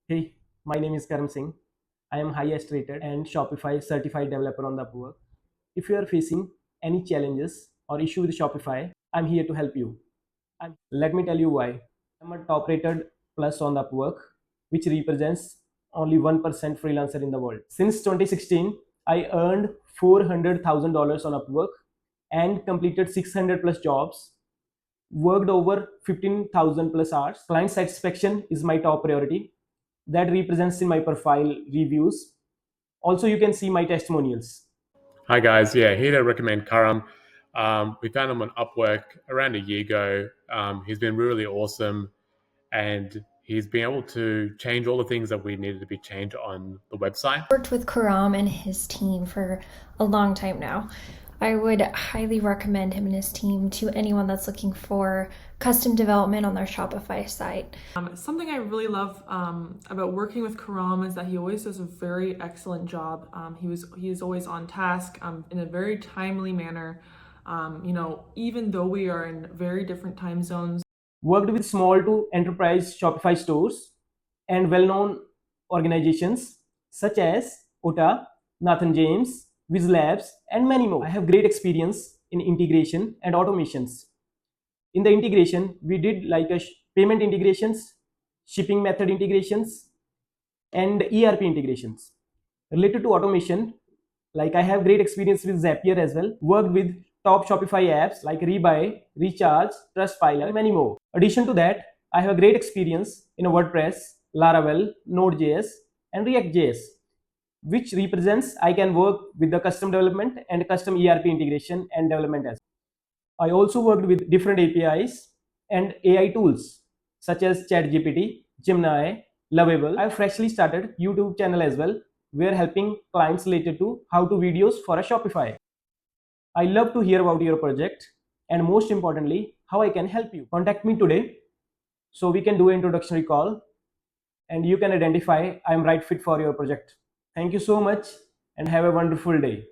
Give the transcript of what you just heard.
Hey, my name is Karam Singh. I am highest rated and Shopify certified developer on the Upwork. If you are facing any challenges or issue with Shopify, I'm here to help you. Let me tell you why. I'm a top rated plus on the Upwork, which represents only 1% freelancer in the world. Since 2016, I earned $400,000 on Upwork and completed 600 plus jobs, worked over 15,000 plus hours. Client satisfaction is my top priority. That represents in my profile reviews. Also, you can see my testimonials. Hi guys, yeah, here to recommend Karam. We found him on Upwork around a year ago. He's been really awesome, and he's been able to change all the things that we needed to be changed on the website. Worked with Karam and his team for a long time now. I would highly recommend him and his team to anyone that's looking for custom development on their Shopify site. Something I really love about working with Karam is that he always does a very excellent job. He is always on task in a very timely manner. Even though we are in very different time zones. Worked with small to enterprise Shopify stores and well-known organizations such as OTA, Nathan James, Wiz Labs, and many more. I have great experience in integration and automations. In the integration, we did like a payment integrations, shipping method integrations, and ERP integrations. Related to automation, like I have great experience with Zapier as well. Worked with top Shopify apps like Rebuy, Recharge, Trustpilot, and many more. Addition to that, I have a great experience in WordPress, Laravel, Node.js, and React.js, which represents I can work with the custom development and custom ERP integration and development as well. I also worked with different APIs and AI tools such as ChatGPT, Gemini, Lovable. I have freshly started YouTube channel as well. We're helping clients related to how to videos for a Shopify. I love to hear about your project and most importantly, how I can help you. Contact me today so we can do an introductory call and you can identify I'm right fit for your project. Thank you so much and have a wonderful day.